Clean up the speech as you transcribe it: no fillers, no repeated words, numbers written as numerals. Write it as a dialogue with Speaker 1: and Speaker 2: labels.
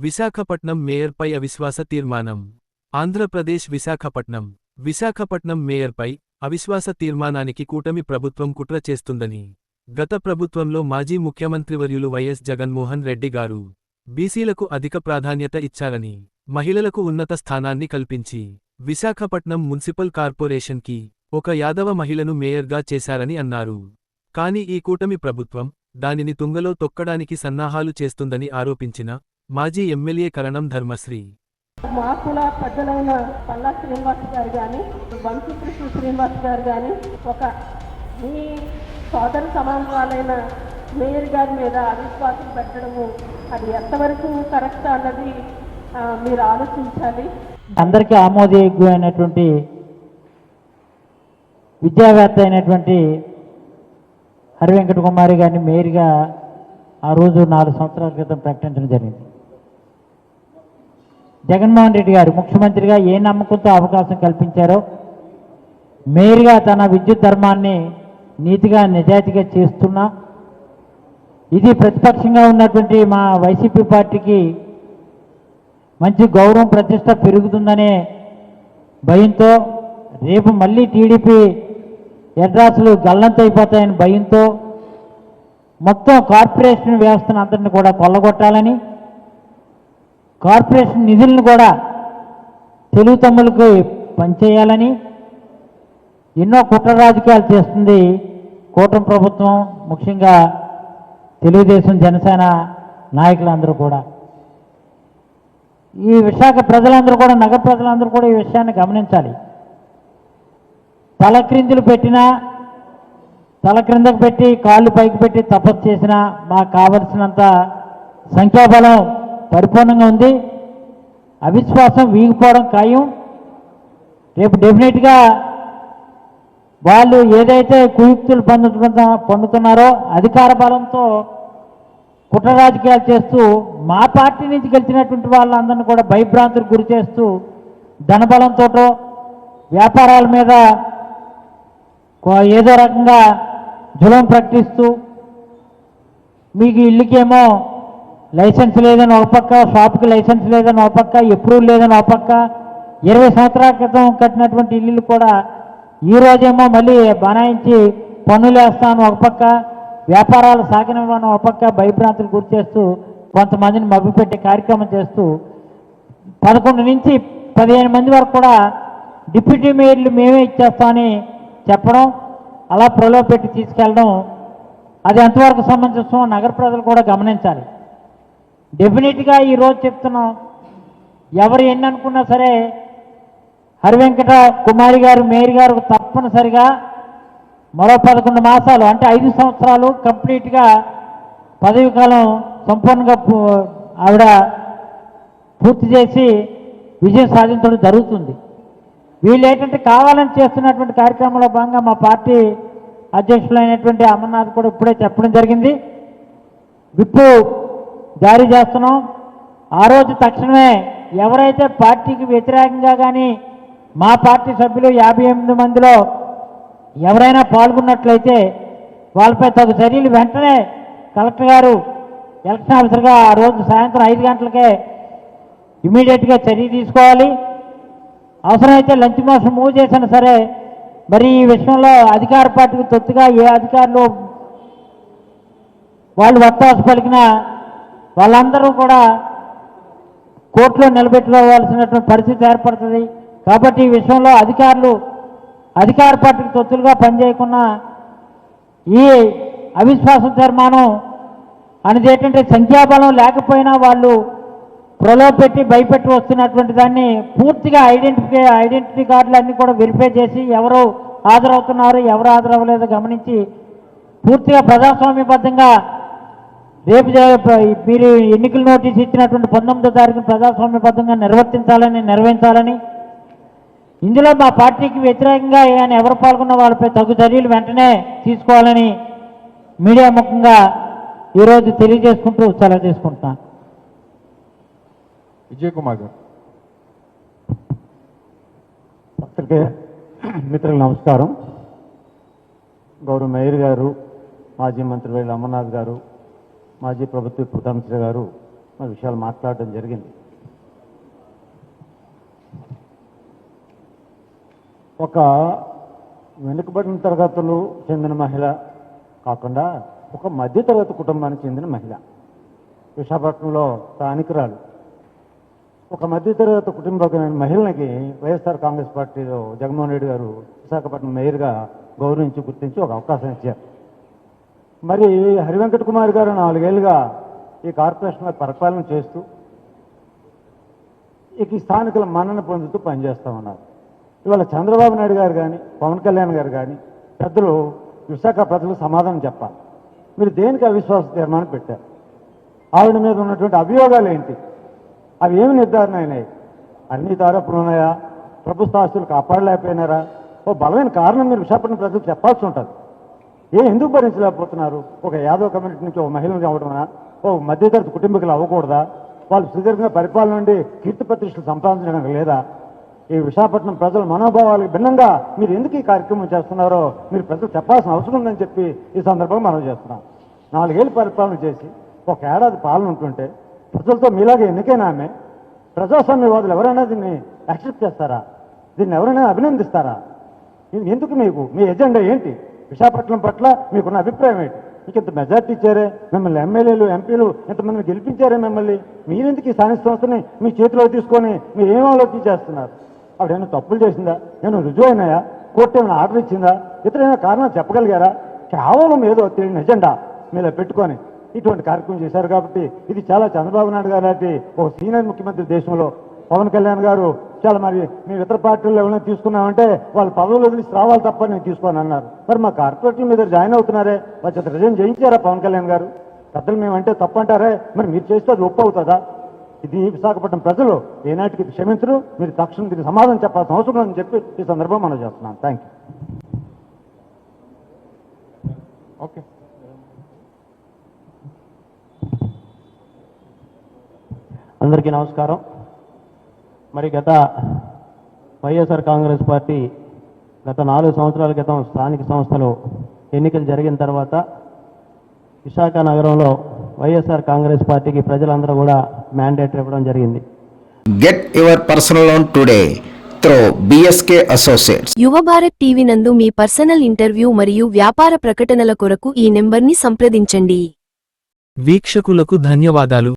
Speaker 1: విశాఖపట్నం మేయర్పై అవిశ్వాస తీర్మానం. ఆంధ్రప్రదేశ్ విశాఖపట్నం మేయర్పై అవిశ్వాస తీర్మానానికి కూటమి ప్రభుత్వం కుట్ర చేస్తుందని గత ప్రభుత్వంలో మాజీ ముఖ్యమంత్రివర్యులు వైఎస్ జగన్మోహన్ రెడ్డి గారు బీసీలకు అధిక ప్రాధాన్యత ఇచ్చారని, మహిళలకు ఉన్నత స్థానాన్ని కల్పించి విశాఖపట్నం మున్సిపల్ కార్పొరేషన్కి ఒక యాదవ మహిళను మేయర్గా చేశారని అన్నారు. కాని ఈ కూటమి ప్రభుత్వం దానిని తుంగలో తొక్కడానికి సన్నాహాలు చేస్తుందని ఆరోపించిన మాజీ ఎమ్మెల్యే కరణం ధర్మశ్రీ,
Speaker 2: మా కుల పెద్దలైన పల్లా శ్రీనివాస్ గారు కానీ, వంశీకృష్ణ శ్రీనివాస్ గారు కానీ, ఒక మీ సోదర సమానవాలైన మేయర్ గారి మీద అవిశ్వాసం పెట్టడము అది ఎంతవరకు కరెక్ట్ అన్నది మీరు ఆలోచించాలి.
Speaker 3: అందరికీ ఆమోదయోగ్యమైనటువంటి విద్యావేత్త అయినటువంటి హరివెంకట కుమారి గారిని మేయర్గా ఆ రోజు 4 సంవత్సరాల క్రితం ప్రకటించడం జరిగింది. జగన్మోహన్ రెడ్డి గారు ముఖ్యమంత్రిగా ఏ నమ్మకంతో అవకాశం కల్పించారో, మేయర్గా తన విద్యుత్ ధర్మాన్ని నీతిగా నిజాయితీగా చేస్తున్నా, ఇది ప్రతిపక్షంగా ఉన్నటువంటి మా వైసీపీ పార్టీకి మంచి గౌరవం ప్రతిష్ట పెరుగుతుందనే భయంతో, రేపు మళ్ళీ టీడీపీ అడ్రస్లు గల్లంతైపోతాయని భయంతో మొత్తం కార్పొరేషన్ వ్యవస్థను అంతటిని కూడా కొల్లగొట్టాలని, కార్పొరేషన్ నిధులను కూడా తెలుగు తమ్ములకు పనిచేయాలని ఎన్నో కుట్ర రాజకీయాలు చేస్తుంది కూటమి ప్రభుత్వం, ముఖ్యంగా తెలుగుదేశం జనసేన నాయకులందరూ కూడా. ఈ విశాఖ ప్రజలందరూ కూడా, నగర ప్రజలందరూ కూడా ఈ విషయాన్ని గమనించాలి. తల క్రిందకు పెట్టి కాళ్ళు పైకి పెట్టి తపస్సు చేసినా మాకు కావలసినంత సంఖ్యాబలం పరిపూర్ణంగా ఉంది. అవిశ్వాసం వీగిపోవడం ఖాయం. రేపు డెఫినెట్గా వాళ్ళు ఏదైతే కుయుక్తులు పొందుతున్నారో అధికార బలంతో కుట్ర రాజకీయాలు చేస్తూ మా పార్టీ నుంచి గెలిచినటువంటి వాళ్ళందరినీ కూడా భయభ్రాంతులకు గురి చేస్తూ ధనబలంతో వ్యాపారాల మీద ఏదో రకంగా జులం ప్రకటిస్తూ, మీకు ఇల్లుకేమో లైసెన్స్ లేదని ఒక పక్క, షాప్కి లైసెన్స్ లేదని ఒక పక్క, అప్రూవల్ లేదని ఒక పక్క, 20 సంవత్సరాల క్రితం కట్టినటువంటి ఇల్లులు కూడా ఈరోజేమో మళ్ళీ బనాయించి పన్నులు వేస్తాను ఒక పక్క, వ్యాపారాలు సాగనివ్వను ఒక పక్క, భయభ్రాంతులు గురి చేస్తూ కొంతమందిని మభ్యపెట్టే కార్యక్రమం చేస్తూ 11 నుంచి 15 మంది వరకు కూడా డిప్యూటీ మేయర్లు మేమే ఇచ్చేస్తామని చెప్పడం, అలా ప్రలోభ పెట్టి తీసుకెళ్ళడం, అది ఎంతవరకు సమంజసమో నగర ప్రజలు కూడా గమనించాలి. డెఫినెట్గా ఈరోజు చెప్తున్నాం, ఎవరు ఎన్ని అనుకున్నా సరే హరివెంకట కుమారి గారు మేయర్ గారు తప్పనిసరిగా మరో 11 మాసాలు అంటే 5 సంవత్సరాలు కంప్లీట్గా పదవి కాలం సంపూర్ణంగా ఆవిడ పూర్తి చేసి విజయం సాధించడం జరుగుతుంది. వీళ్ళు ఏంటంటే కావాలని చేస్తున్నటువంటి కార్యక్రమంలో భాగంగా మా పార్టీ అధ్యక్షులైనటువంటి అమర్నాథ్ కూడా ఇప్పుడే చెప్పడం జరిగింది. విప్పు జారీ చేస్తున్నాం. ఆ రోజు తక్షణమే ఎవరైతే పార్టీకి వ్యతిరేకంగా కానీ మా పార్టీ సభ్యులు 58 మందిలో ఎవరైనా పాల్గొన్నట్లయితే వాళ్ళపై తగు చర్యలు వెంటనే కలెక్టర్ గారు ఎలక్షన్ ఆఫీసర్గా ఆ రోజు సాయంత్రం 5 గంటలకే ఇమీడియట్గా చర్య తీసుకోవాలి. అవసరమైతే లంచ్ మోషన్ మూవ్ చేసినా సరే, మరి ఈ విషయంలో అధికార పార్టీకి తొత్తుగా ఏ అధికారులు వాళ్ళు వత్తాసు పలికినా వాళ్ళందరూ కూడా కోర్టులో నిలబెట్టుకోవాల్సినటువంటి పరిస్థితి ఏర్పడుతుంది. కాబట్టి ఈ విషయంలో అధికారులు అధికార పార్టీకి తొత్తులుగా పనిచేయకుండా ఈ అవిశ్వాస తీర్మానం అనేది ఏంటంటే సంఖ్యాబలం లేకపోయినా వాళ్ళు ప్రలోభ పెట్టి భయపెట్టి వస్తున్నటువంటి దాన్ని పూర్తిగా ఐడెంటిటీ కార్డులు అన్నీ కూడా వెరిఫై చేసి ఎవరు హాజరవుతున్నారు ఎవరు హాజరవ్వలేదో గమనించి పూర్తిగా ప్రజాస్వామ్యబద్ధంగా రేపు మీరు ఎన్నికల నోటీస్ ఇచ్చినటువంటి 19వ తారీఖున ప్రజాస్వామ్యబద్ధంగా నిర్వహించాలని, ఇందులో మా పార్టీకి వ్యతిరేకంగా కానీ ఎవరు పాల్గొన్న వాళ్ళపై తగు చర్యలు వెంటనే తీసుకోవాలని మీడియా ముఖంగా ఈరోజు తెలియజేసుకుంటూ సెలవు తీసుకుంటున్నాను.
Speaker 4: విజయ్ కుమార్ గారు.
Speaker 5: మిత్రులకు నమస్కారం. గౌరవ మేయర్ గారు, మాజీ మంత్రి అమర్నాథ్ గారు, మాజీ ప్రభుత్వ ప్రధానమంత్రి గారు ఆ విషయాలు మాట్లాడడం జరిగింది. ఒక వెనుకబడిన తరగతులు చెందిన మహిళ కాకుండా ఒక మధ్యతరగతి కుటుంబానికి చెందిన మహిళ, విశాఖపట్నంలో స్థానికురాలు. ఒక మధ్యతరగతి కుటుంబమైన మహిళకి వైఎస్ఆర్ కాంగ్రెస్ పార్టీలో జగన్మోహన్ రెడ్డి గారు విశాఖపట్నం మేయర్గా గౌరవించి గుర్తించి ఒక అవకాశం ఇచ్చారు. మరి హరివెంకట కుమార్ గారు 4 ఏళ్ళుగా ఈ కార్పొరేషన్లో పరిపాలన చేస్తూ ఈ స్థానికుల మన్నన పొందుతూ పనిచేస్తూ ఉన్నారు. ఇవాళ చంద్రబాబు నాయుడు గారు కానీ పవన్ కళ్యాణ్ గారు కానీ పెద్దలు విశాఖ ప్రజలకు సమాధానం చెప్పాలి. మీరు దేనికి అవిశ్వాస తీర్మానం పెట్టారు? ఆవిడ మీద ఉన్నటువంటి అభియోగాలు ఏంటి? అవి ఏమి నిర్ధారణ అయినాయి? అవినీతి ఆరోపణలు ఉన్నాయా? ప్రభుత్వ ఆస్తులు కాపాడలేకపోయినారా? ఓ బలమైన కారణం మీరు విశాఖపట్నం ప్రజలకు చెప్పాల్సి ఉంటుంది. ఎందుకు భరించలేకపోతున్నారు? ఒక యాదవ్ కమ్యూనిటీ నుంచి ఒక మహిళను అవ్వడమా? ఓ మధ్యతరగతి కుటుంబీకులు అవ్వకూడదా? వాళ్ళు సుదీర్ఘంగా పరిపాలన నుండి కీర్తి ప్రతిష్టలు సంపాదించడానికి లేదా? ఈ విశాఖపట్నం ప్రజల మనోభావాలకు భిన్నంగా మీరు ఎందుకు ఈ కార్యక్రమం చేస్తున్నారో మీరు ప్రజలు చెప్పాల్సిన అవసరం ఉందని చెప్పి ఈ సందర్భంగా మనం చేస్తున్నాం. 4 ఏళ్ళు పరిపాలన చేసి ఒక ఏడాది పాలన ఉంటుంటే ప్రజలతో మీలాగే ఎన్నికైన ఆమె ప్రజాస్వామ్యవాదులు ఎవరైనా దీన్ని యాక్సెప్ట్ చేస్తారా? దీన్ని ఎవరైనా అభినందిస్తారా? ఎందుకు మీకు మీ ఎజెండా ఏంటి? విశాఖపట్నం పట్ల మీకున్న అభిప్రాయం ఏంటి? మీకు ఇంత మెజార్టీ ఇచ్చారే, మిమ్మల్ని ఎమ్మెల్యేలు ఎంపీలు ఇంతమందిని గెలిపించారే, మిమ్మల్ని మీరెందుకు ఈ స్థానిక సంస్థని మీ చేతిలో తీసుకొని మీరు ఏం ఆలోచించేస్తున్నారు? ఆవిడేమైనా తప్పులు చేసిందా? ఏమైనా రుజువు అయినాయా? కోర్టు ఏమైనా ఆర్డర్ ఇచ్చిందా? ఇతరైనా కారణం చెప్పగలిగారా? కేవలం ఏదో తెలియని ఎజెండా మీలో పెట్టుకొని ఇటువంటి కార్యక్రమం చేశారు. కాబట్టి ఇది చాలా చంద్రబాబు నాయుడు గారు లాంటి ఒక సీనియర్ ముఖ్యమంత్రి దేశంలో, పవన్ కళ్యాణ్ గారు చాలా మరి మేము ఇతర పార్టీలు ఎవరైనా తీసుకున్నామంటే వాళ్ళు పదవులు వదిలిసి రావాలి తప్ప నేను తీసుకోని అన్నారు. మరి మా కార్పొరేటర్ మీద జాయిన్ అవుతున్నారే, వాళ్ళ చేత రిజైన్ చేయించారా పవన్ కళ్యాణ్ గారు? పెద్దలు మేమంటే తప్పు అంటారే, మరి మీరు చేస్తే అది ఒప్పు అవుతుందా? ఇది విశాఖపట్నం ప్రజలు ఏనాటికి క్షమించరు. మీరు తక్షణం దీనికి సమాధానం చెప్పాల్సిన అవసరం ఉందని చెప్పి ఈ సందర్భం మనం చేస్తున్నాం. Thank you. ఓకే.
Speaker 4: అందరికీ నమస్కారం. మరి గత వైఎస్ఆర్ కాంగ్రెస్ పార్టీ గత 4 సంవత్సరాల క్రితం స్థానిక సంస్థలు ఎన్నికలు జరిగిన తర్వాత విశాఖ నగరంలో వైఎస్ఆర్ కాంగ్రెస్ పార్టీకి ప్రజలందరూ కూడా మ్యాండేట్ ఇవ్వడం జరిగింది.
Speaker 6: Get your personal loan today through BSK Associates.
Speaker 7: యువ భారత్ టీవీ నందు మీ పర్సనల్ ఇంటర్వ్యూ మరియు వ్యాపార ప్రకటనల కొరకు ఈ నెంబర్ని సంప్రదించండి.
Speaker 1: వీక్షకులకు ధన్యవాదాలు.